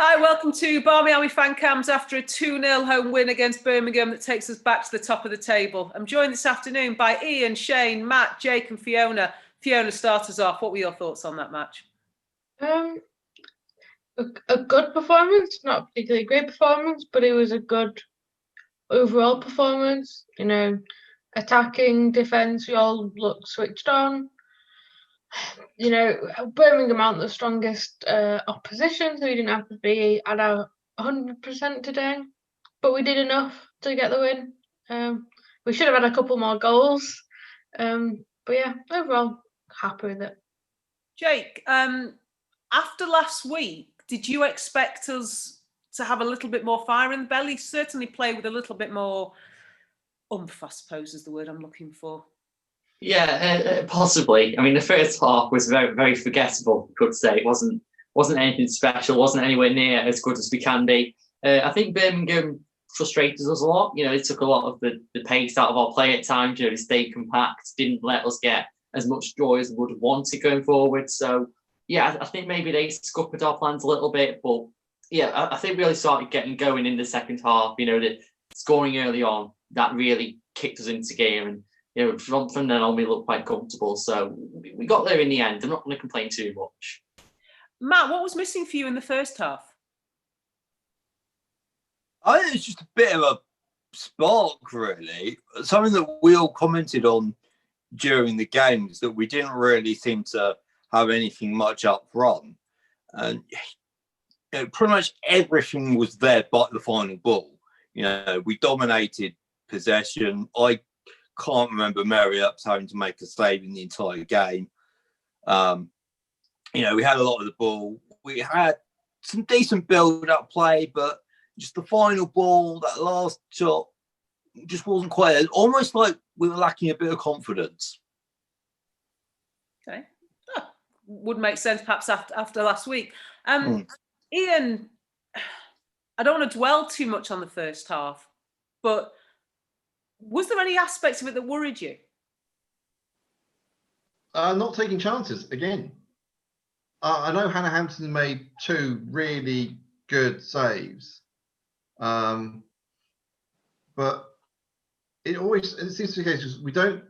Hi, welcome to Barmy Army fan cams after a 2-0 home win against Birmingham that takes us back to the top of the table. I'm joined this afternoon by Ian, Shane, Matt, Jake and Fiona. Fiona, start us off. What were your thoughts on that match? A good performance, not a particularly great performance, but it was a good overall performance. Attacking, defence, we all looked switched on. Birmingham aren't the strongest opposition, so we didn't have to be at our 100% today, but we did enough to get the win. We should have had a couple more goals, but yeah, overall happy with it. Jake, after last week, did you expect us to have a little bit more fire in the belly? Certainly play with a little bit more oomph, I suppose is the word I'm looking for. Yeah, possibly. I mean, the first half was very, very forgettable. I could say it wasn't anything special. Wasn't anywhere near as good as we can be. I think Birmingham frustrated us a lot. It took a lot of the pace out of our play at times. They stayed compact, didn't let us get as much joy as we would have wanted going forward. So yeah, I think maybe they scuppered our plans a little bit. But yeah, I think we really started getting going in the second half. The scoring early on that really kicked us into gear and. From then on, we looked quite comfortable. So we got there in the end. I'm not going to complain too much. Matt, what was missing for you in the first half? I think it's just a bit of a spark, really. Something that we all commented on during the games, that we didn't really seem to have anything much up front. And pretty much everything was there but the final ball. We dominated possession. I can't remember Marriott's having to make a save in the entire game. We had a lot of the ball. We had some decent build-up play, but just the final ball, that last shot, just wasn't quite. Almost like we were lacking a bit of confidence. Okay, would make sense perhaps after last week. Ian, I don't want to dwell too much on the first half, but was there any aspects of it that worried you? Not taking chances again. I know Hannah Hampton made 2 really good saves, but it seems to be the case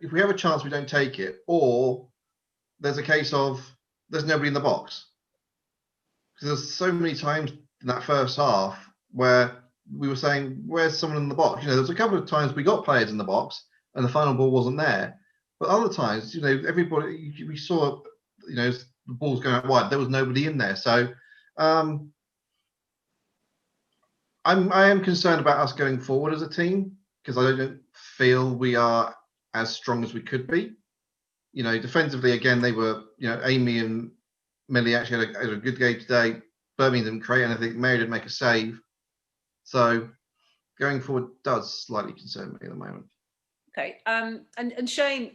if we have a chance, we don't take it, or there's a case of there's nobody in the box. Because there's so many times in that first half where we were saying, where's someone in the box? There's a couple of times we got players in the box and the final ball wasn't there. But other times, everybody, we saw, the ball's going out wide. There was nobody in there. So I am concerned about us going forward as a team, because I don't feel we are as strong as we could be. Defensively, again, they were, Amy and Millie actually had a good game today. Birmingham didn't create anything. Mary didn't make a save. So going forward does slightly concern me at the moment. Okay, and Shane,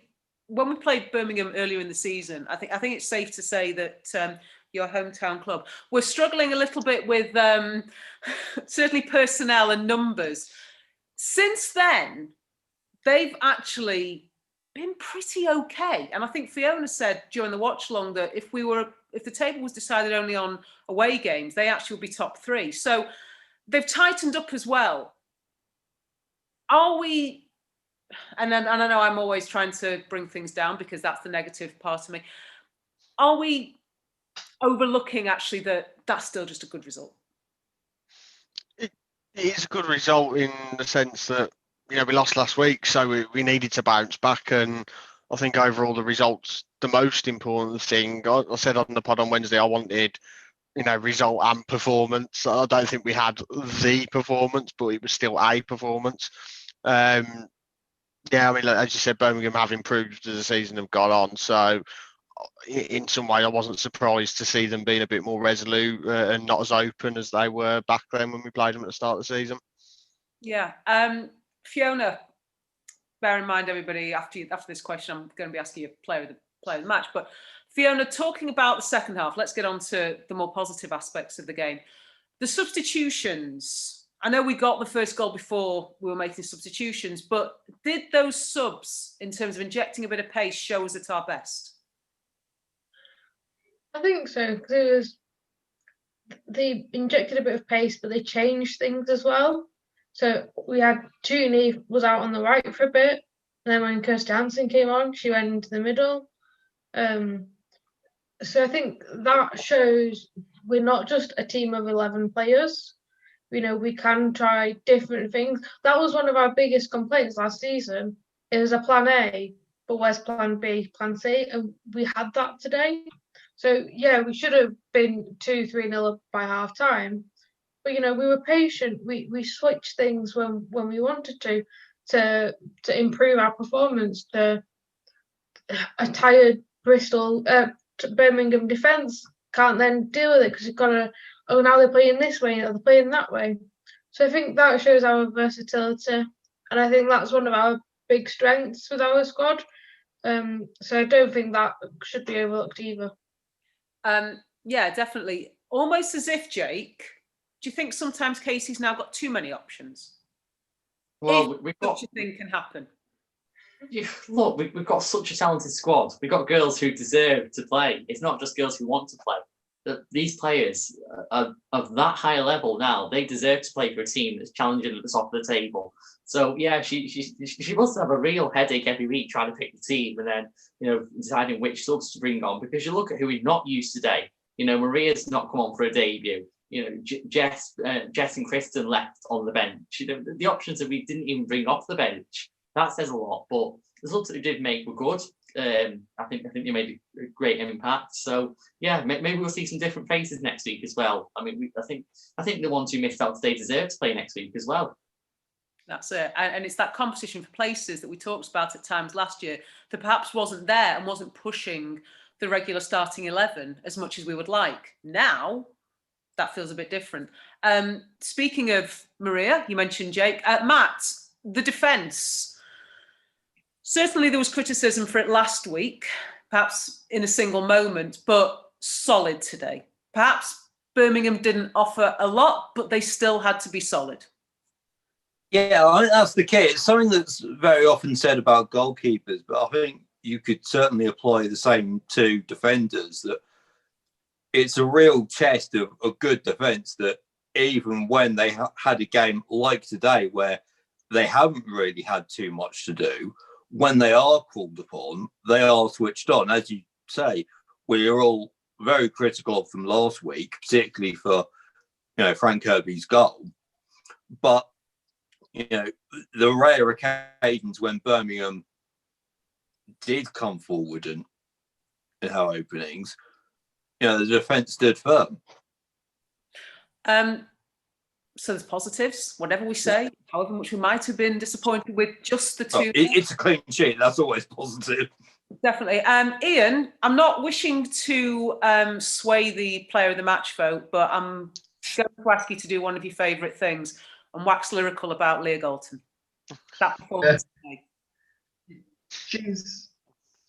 when we played Birmingham earlier in the season, I think it's safe to say that your hometown club were struggling a little bit with certainly personnel and numbers. Since then, they've actually been pretty okay. And I think Fiona said during the watch along that if the table was decided only on away games, they actually would be top 3. So they've tightened up as well. Are we, and I know I'm always trying to bring things down because that's the negative part of me. Are we overlooking actually that that's still just a good result? It is a good result in the sense that, we lost last week, so we needed to bounce back. And I think overall the results, the most important thing, I said on the pod on Wednesday, I wanted result and performance. I don't think we had the performance, but it was still a performance. As you said, Birmingham have improved as the season have gone on. So in some way, I wasn't surprised to see them being a bit more resolute and not as open as they were back then when we played them at the start of the season. Yeah. Fiona, bear in mind, everybody, after this question, I'm going to be asking you player of the match. But Fiona, talking about the second half, let's get on to the more positive aspects of the game. The substitutions. I know we got the first goal before we were making substitutions, but did those subs, in terms of injecting a bit of pace, show us at our best? I think so, because they injected a bit of pace, but they changed things as well. So we had Junie was out on the right for a bit, and then when Kirsty Hansen came on, she went into the middle. So I think that shows we're not just a team of 11 players. You know, we can try different things. That was one of our biggest complaints last season. It was a plan A, but where's plan B, plan C? And we had that today. So yeah, we should have been 2-3-0 up by half time. But you know, we were patient. We switched things when we wanted to improve our performance. To a tired Bristol Birmingham defence can't then deal with it because you've got to, oh, now they're playing this way, now they're playing that way. So I think that shows our versatility, and I think that's one of our big strengths with our squad. So I don't think that should be overlooked either. Yeah, definitely. Almost as if, Jake, do you think sometimes Casey's now got too many options? Well, if such a thing can happen. Look, we've got such a talented squad. We've got girls who deserve to play. It's not just girls who want to play. These players are of that high level now. They deserve to play for a team that's challenging at the top of the table. So yeah, she must have a real headache every week trying to pick the team and then deciding which subs to bring on, because you look at who we've not used today. Maria's not come on for a debut. Jess and Kristen left on the bench. The options that we didn't even bring off the bench. That says a lot, but the subs that we did make were good. I think they made a great impact. So yeah, maybe we'll see some different faces next week as well. I mean, I think the ones who missed out today deserve to play next week as well. That's it, and it's that competition for places that we talked about at times last year that perhaps wasn't there and wasn't pushing the regular starting 11 as much as we would like. Now that feels a bit different. Speaking of Maria, you mentioned Jake, Matt, the defence. Certainly there was criticism for it last week, perhaps in a single moment, but solid today. Perhaps Birmingham didn't offer a lot, but they still had to be solid. Yeah, I think that's the key. It's something that's very often said about goalkeepers, but I think you could certainly apply the same to defenders, that it's a real test of a good defence that even when they had a game like today where they haven't really had too much to do, when they are called upon, they are switched on. As you say, we are all very critical of them last week, particularly for Frank Kirby's goal. But the rare occasions when Birmingham did come forward and have openings, the defence stood firm. So there's positives, whatever we say, however much we might have been disappointed with just the two. It's a clean sheet. That's always positive. Definitely. Ian, I'm not wishing to sway the player of the match vote, but I'm going to ask you to do one of your favourite things and wax lyrical about Leah Galton. That performance today.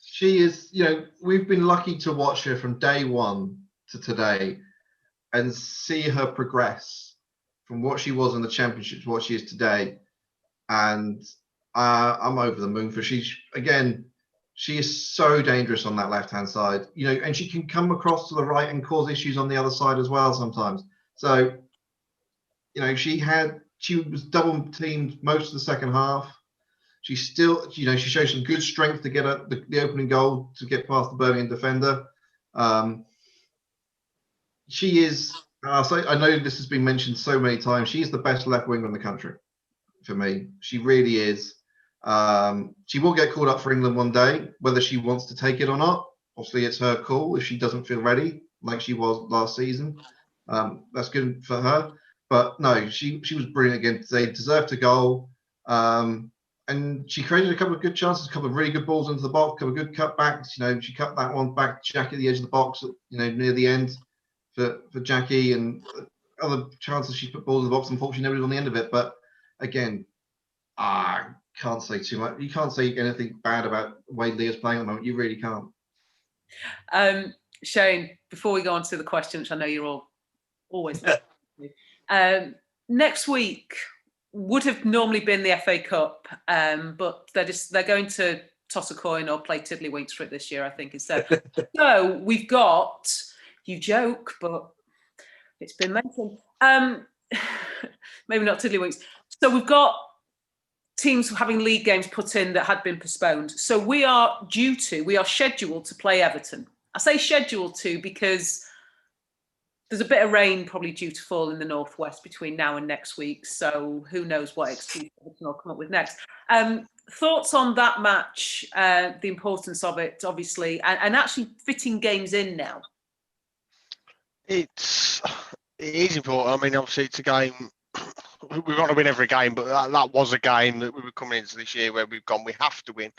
She is, we've been lucky to watch her from day one to today and see her progress from what she was in the championship to what she is today. And I'm over the moon for she is so dangerous on that left-hand side, and she can come across to the right and cause issues on the other side as well sometimes. So, she was double teamed most of the second half. She still, she showed some good strength to get the opening goal to get past the Birmingham defender. She is, I know this has been mentioned so many times, she is the best left winger in the country for me. She really is. She will get called up for England one day, whether she wants to take it or not. Obviously, it's her call if she doesn't feel ready, like she was last season. That's good for her. But no, she was brilliant again today. Deserved a goal. And she created a couple of good chances, a couple of really good balls into the box, a couple of good cutbacks. She cut that one back to Jackie at the edge of the box, near the end for Jackie, and other chances she put balls in the box. Unfortunately, nobody was on the end of it. But again, I can't say too much. You can't say anything bad about the way Leah's playing at the moment. You really can't. Shane, before we go on to the question, which I know you're always next week would have normally been the FA Cup, but they're going to toss a coin or play tiddlywinks for it this year, I think, instead. So we've got, you joke, but It's been mentioned. Maybe not tiddlywinks. So we've got teams having league games put in that had been postponed. So we are scheduled to play Everton. I say scheduled to because there's a bit of rain probably due to fall in the northwest between now and next week. So who knows what excuse Everton will come up with next. Thoughts on that match, the importance of it, obviously, and actually fitting games in now? It is important. I mean, obviously, it's a game. We want to win every game, but that was a game that we were coming into this year where we've gone, we have to win,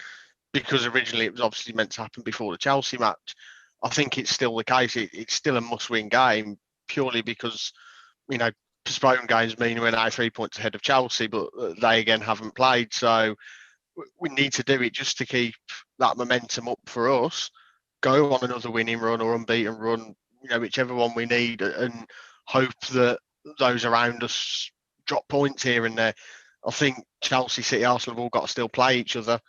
because originally it was obviously meant to happen before the Chelsea match. I think it's still the case. It's still a must-win game, purely because, you know, postponed games mean we're now 3 points ahead of Chelsea, but they again haven't played. So we need to do it just to keep that momentum up for us, go on another winning run or unbeaten run, you know, whichever one we need, and hope that those around us drop points here and there. I think Chelsea, City, Arsenal have all got to still play each other,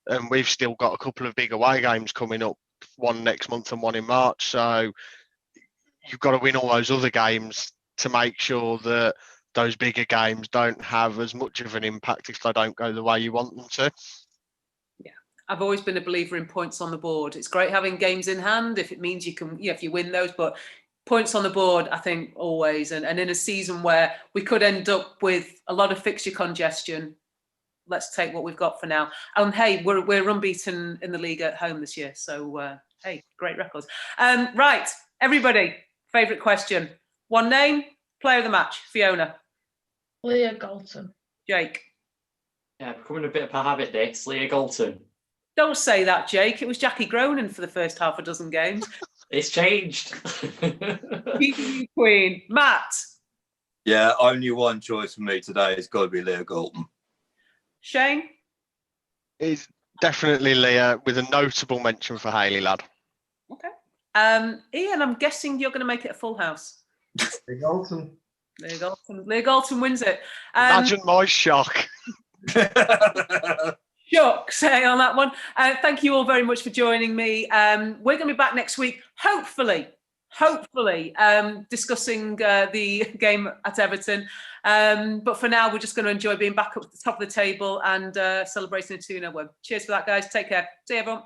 and we've still got a couple of big away games coming up, one next month and one in March. So you've got to win all those other games to make sure that those bigger games don't have as much of an impact if they don't go the way you want them to. Yeah, I've always been a believer in points on the board. It's great having games in hand if it means you can, if you win those, but points on the board, I think, always. And in a season where we could end up with a lot of fixture congestion, let's take what we've got for now. And hey, we're unbeaten in the league at home this year. So, hey, great records. Right, everybody, favourite question. One name, player of the match. Fiona. Leah Galton. Jake. Yeah, becoming a bit of a habit, this. Leah Galton. Don't say that, Jake. It was Jackie Gronin for the first half a dozen games. It's changed. Queen. Matt. Yeah, only one choice for me today. It's got to be Leah Galton. Shane. It's definitely Leah, with a notable mention for Hayley Ladd. Okay. Ian, I'm guessing you're going to make it a full house. Leah Galton. Leah Galton. Leah Galton wins it. Imagine my shock. Shock, say on that one. Thank you all very much for joining me. We're going to be back next week, hopefully, discussing the game at Everton. But for now, we're just going to enjoy being back up at the top of the table and celebrating a 2-0 win. Cheers for that, guys. Take care. See you, everyone.